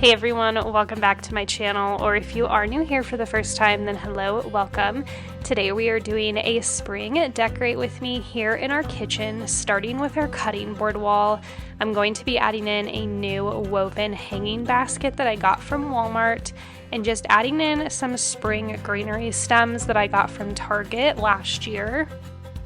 Hey everyone, welcome back to my channel, or if you are new here for the first time, then hello, welcome. Today we are doing a spring decorate with me here in our kitchen, starting with our cutting board wall. I'm going to be adding in a new woven hanging basket that I got from Walmart, and just adding in some spring greenery stems that I got from Target last year.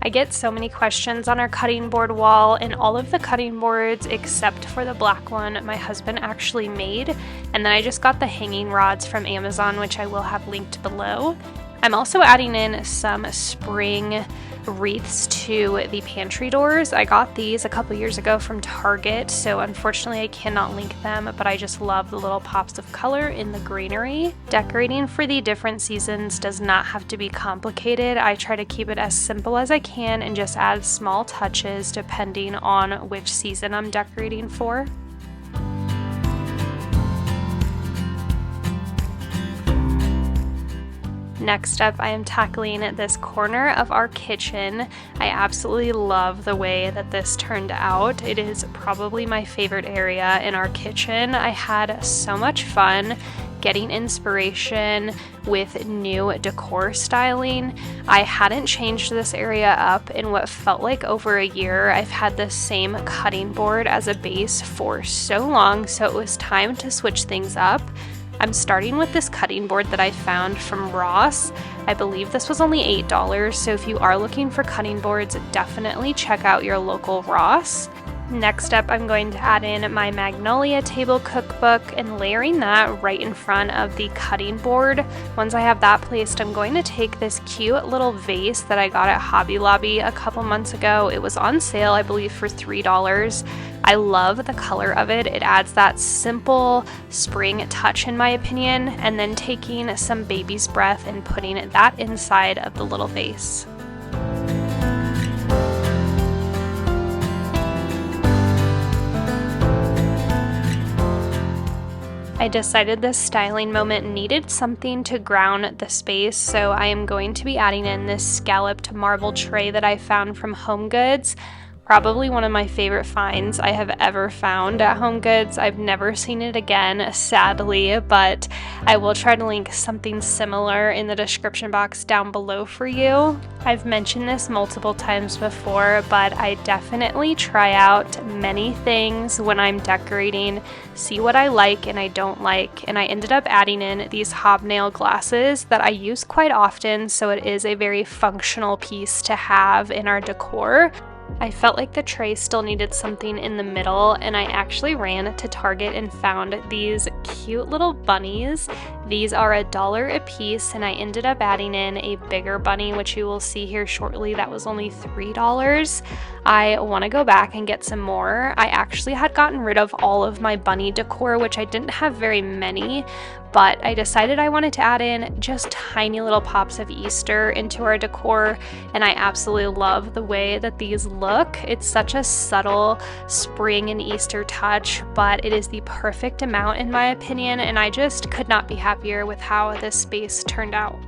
I get so many questions on our cutting board wall, and all of the cutting boards except for the black one my husband actually made, and then I just got the hanging rods from Amazon, which I will have linked below. I'm also adding in some spring wreaths to the pantry doors. I got these a couple years ago from Target, so unfortunately I cannot link them, but I just love the little pops of color in the greenery. Decorating for the different seasons does not have to be complicated. I try to keep it as simple as I can and just add small touches depending on which season I'm decorating for. Next up, I am tackling this corner of our kitchen. I absolutely love the way that this turned out. It is probably my favorite area in our kitchen. I had so much fun getting inspiration with new decor styling. I hadn't changed this area up in what felt like over a year. I've had the same cutting board as a base for so long, so it was time to switch things up. I'm starting with this cutting board that I found from Ross. I believe this was only $8, so if you are looking for cutting boards, definitely check out your local Ross. Next up, I'm going to add in my Magnolia table cookbook and layering that right in front of the cutting board. Once I have that placed, I'm going to take this cute little vase that I got at Hobby Lobby a couple months ago. It was on sale, I believe, for $3. I love the color of it. It adds that simple spring touch in my opinion, and then taking some baby's breath and putting that inside of the little vase. I decided this styling moment needed something to ground the space, so I am going to be adding in this scalloped marble tray that I found from HomeGoods. Probably one of my favorite finds I have ever found at HomeGoods. I've never seen it again, sadly, but I will try to link something similar in the description box down below for you. I've mentioned this multiple times before, but I definitely try out many things when I'm decorating, see what I like and I don't like, and I ended up adding in these hobnail glasses that I use quite often, so it is a very functional piece to have in our decor. I felt like the tray still needed something in the middle, and I actually ran to Target and found these cute little bunnies. These are $1 a piece, and I ended up adding in a bigger bunny, which you will see here shortly. That was only $3. I want to go back and get some more. I actually had gotten rid of all of my bunny decor, which I didn't have very many, but I decided I wanted to add in just tiny little pops of Easter into our decor, and I absolutely love the way that these look. It's such a subtle spring and Easter touch, but it is the perfect amount in my opinion, and I just could not be happier with how this space turned out.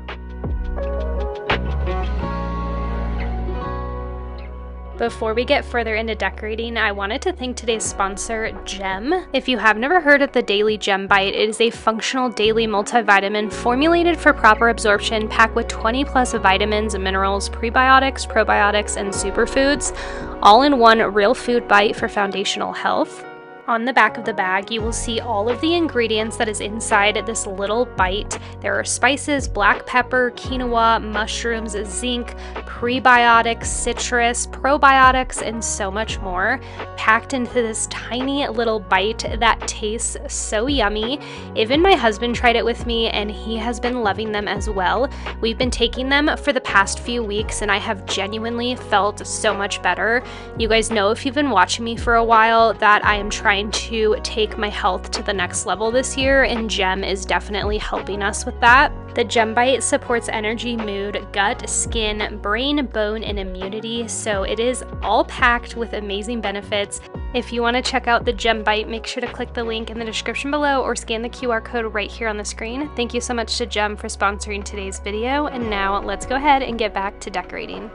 Before we get further into decorating, I wanted to thank today's sponsor, Gem. If you have never heard of the Daily Gem Bite, it is a functional daily multivitamin formulated for proper absorption, packed with 20 plus vitamins, minerals, prebiotics, probiotics, and superfoods, all in one real food bite for foundational health. On the back of the bag, you will see all of the ingredients that is inside this little bite. There are spices, black pepper, quinoa, mushrooms, zinc, prebiotics, citrus, probiotics, and so much more, packed into this tiny little bite that tastes so yummy. Even my husband tried it with me, and he has been loving them as well. We've been taking them for the past few weeks, and I have genuinely felt so much better. You guys know, if you've been watching me for a while, that I am trying to take my health to the next level this year, and Gem is definitely helping us with that. The Gem Bite supports energy, mood, gut, skin, brain, bone, and immunity, so it is all packed with amazing benefits. If you want to check out the Gem Bite, make sure to click the link in the description below or scan the QR code right here on the screen. Thank you so much to Gem for sponsoring today's video, and now let's go ahead and get back to decorating.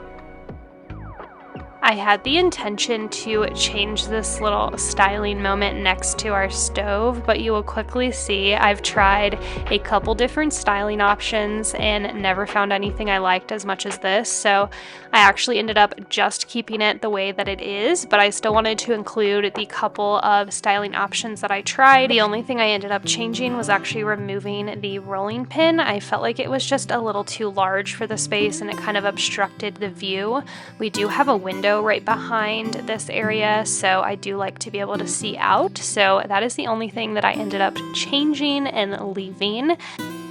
I had the intention to change this little styling moment next to our stove, but you will quickly see I've tried a couple different styling options and never found anything I liked as much as this, so I actually ended up just keeping it the way that it is, but I still wanted to include the couple of styling options that I tried. The only thing I ended up changing was actually removing the rolling pin. I felt like it was just a little too large for the space and it kind of obstructed the view. We do have a window right behind this area, so I do like to be able to see out, so that is the only thing that I ended up changing and leaving.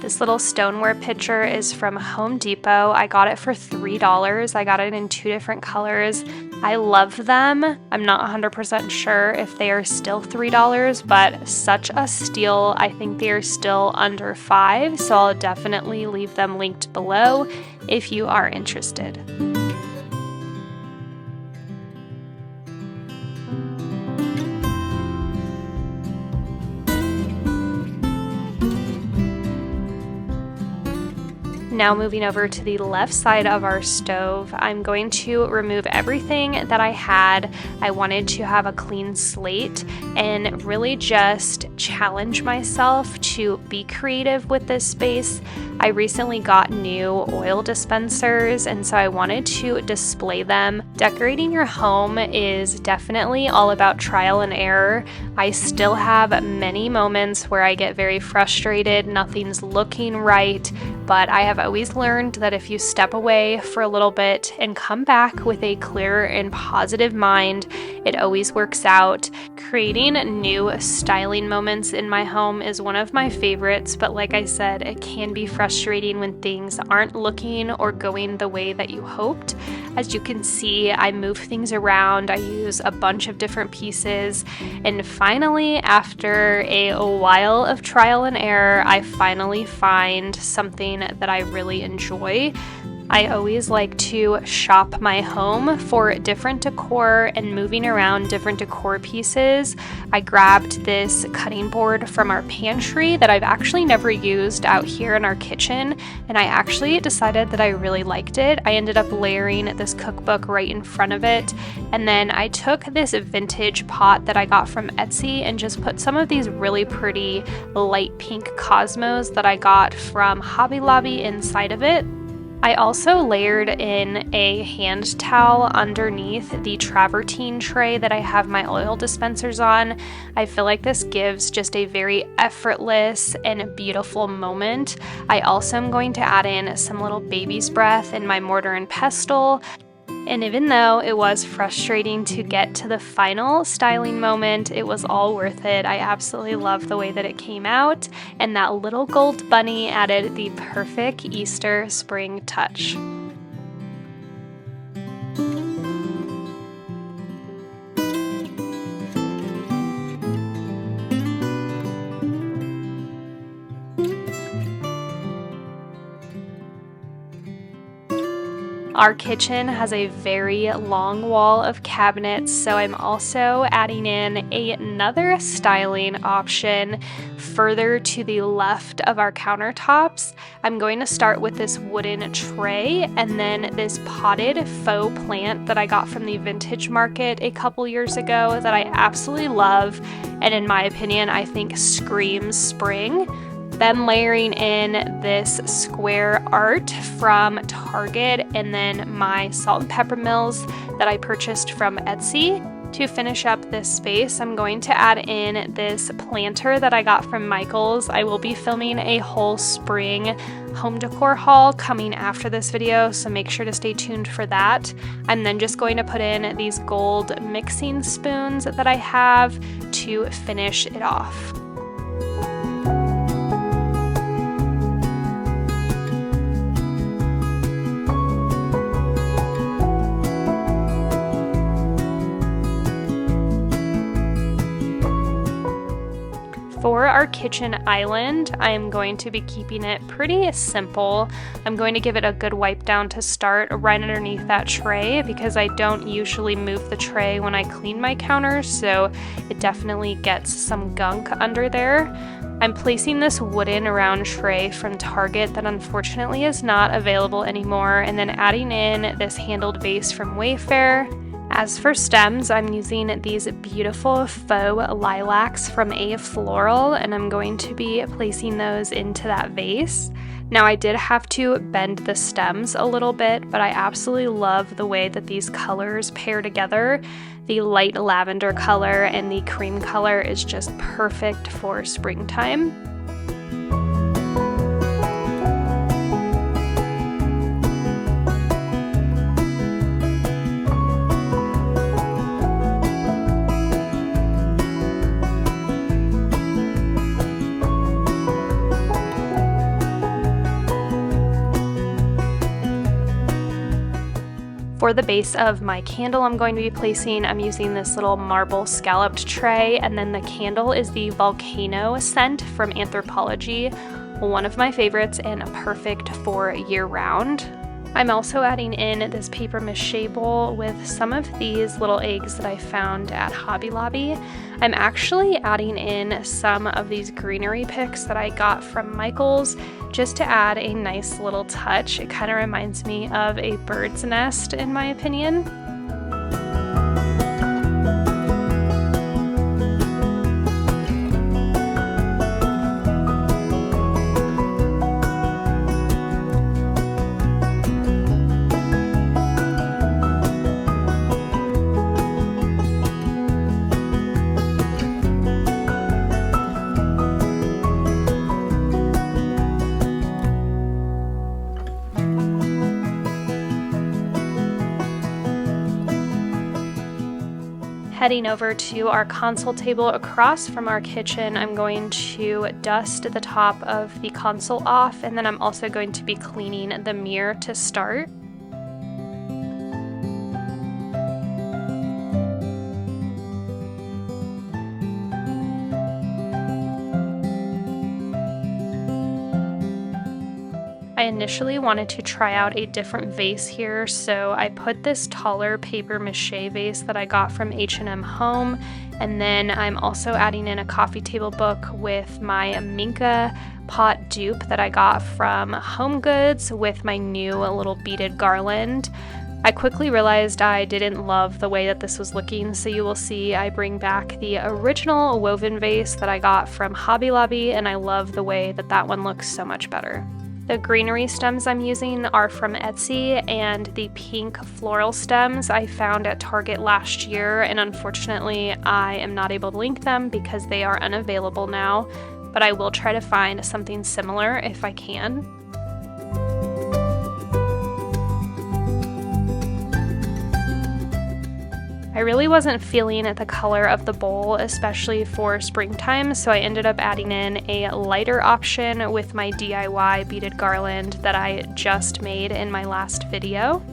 This little stoneware pitcher is from Home Depot. I got it for $3. I got it in 2 different colors. I love them. I'm not 100% sure if they are still $3, but such a steal. I think they are still under $5, so I'll definitely leave them linked below if you are interested. Now moving over to the left side of our stove, I'm going to remove everything that I had. I wanted to have a clean slate and really just challenge myself to be creative with this space. I recently got new oil dispensers, and so I wanted to display them. Decorating your home is definitely all about trial and error. I still have many moments where I get very frustrated, nothing's looking right, but I have always learned that if you step away for a little bit and come back with a clear and positive mind, it always works out. Creating new styling moments in my home is one of my favorites, but like I said, it can be frustrating when things aren't looking or going the way that you hoped. As you can see, I move things around, I use a bunch of different pieces, and finally, after a while of trial and error, I finally find something that I really enjoy. I always like to shop my home for different decor and moving around different decor pieces. I grabbed this cutting board from our pantry that I've actually never used out here in our kitchen, and I actually decided that I really liked it. I ended up layering this cookbook right in front of it, and then I took this vintage pot that I got from Etsy and just put some of these really pretty light pink cosmos that I got from Hobby Lobby inside of it. I also layered in a hand towel underneath the travertine tray that I have my oil dispensers on. I feel like this gives just a very effortless and beautiful moment. I also am going to add in some little baby's breath in my mortar and pestle. And even though it was frustrating to get to the final styling moment, it was all worth it. I absolutely love the way that it came out, and that little gold bunny added the perfect Easter spring touch. Our kitchen has a very long wall of cabinets, so I'm also adding in another styling option further to the left of our countertops. I'm going to start with this wooden tray and then this potted faux plant that I got from the vintage market a couple years ago that I absolutely love, and in my opinion, I think screams spring. Then layering in this square art from Target, and then my salt and pepper mills that I purchased from Etsy. To finish up this space, I'm going to add in this planter that I got from Michael's. I will be filming a whole spring home decor haul coming after this video, so make sure to stay tuned for that. I'm then just going to put in these gold mixing spoons that I have to finish it off. For our kitchen island, I am going to be keeping it pretty simple. I'm going to give it a good wipe down to start right underneath that tray because I don't usually move the tray when I clean my counters, so it definitely gets some gunk under there. I'm placing this wooden round tray from Target that unfortunately is not available anymore, and then adding in this handled vase from Wayfair, As for stems, I'm using these beautiful faux lilacs from Floral, and I'm going to be placing those into that vase. Now, I did have to bend the stems a little bit, but I absolutely love the way that these colors pair together. The light lavender color and the cream color is just perfect for springtime. For the base of my candle I'm going to be placing, I'm using this little marble scalloped tray, and then the candle is the volcano scent from Anthropology, one of my favorites and perfect for year-round. I'm also adding in this paper mache bowl with some of these little eggs that I found at Hobby Lobby. I'm actually adding in some of these greenery picks that I got from Michael's just to add a nice little touch. It kind of reminds me of a bird's nest in my opinion. Heading over to our console table across from our kitchen, I'm going to dust the top of the console off, and then I'm also going to be cleaning the mirror to start. I initially wanted to try out a different vase here, so I put this taller paper mache vase that I got from H&M Home, and then I'm also adding in a coffee table book with my Minka pot dupe that I got from Home Goods with my new little beaded garland. I quickly realized I didn't love the way that this was looking, so you will see I bring back the original woven vase that I got from Hobby Lobby, and I love the way that that one looks so much better. The greenery stems I'm using are from Etsy, and the pink floral stems I found at Target last year, and unfortunately I am not able to link them because they are unavailable now, but I will try to find something similar if I can. I really wasn't feeling the color of the bowl, especially for springtime, so I ended up adding in a lighter option with my DIY beaded garland that I just made in my last video.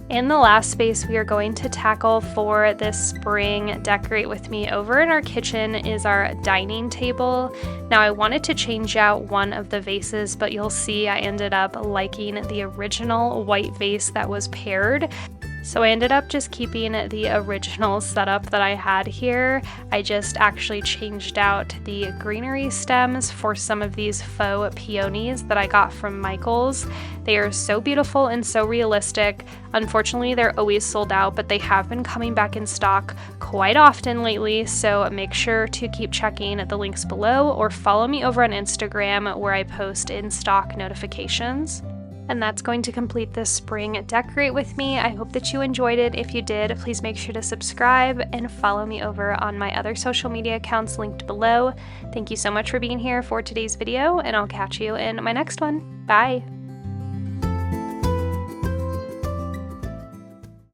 And the last space we are going to tackle for this spring decorate with me over in our kitchen is our dining table. Now I wanted to change out one of the vases, but you'll see I ended up liking the original white vase that was paired. So I ended up just keeping the original setup that I had here. I just actually changed out the greenery stems for some of these faux peonies that I got from Michael's. They are so beautiful and so realistic. Unfortunately, they're always sold out, but they have been coming back in stock quite often lately, so make sure to keep checking the links below or follow me over on Instagram where I post in-stock notifications. And that's going to complete this spring decorate with me. I hope that you enjoyed it. If you did, please make sure to subscribe and follow me over on my other social media accounts linked below. Thank you so much for being here for today's video, and I'll catch you in my next one. Bye!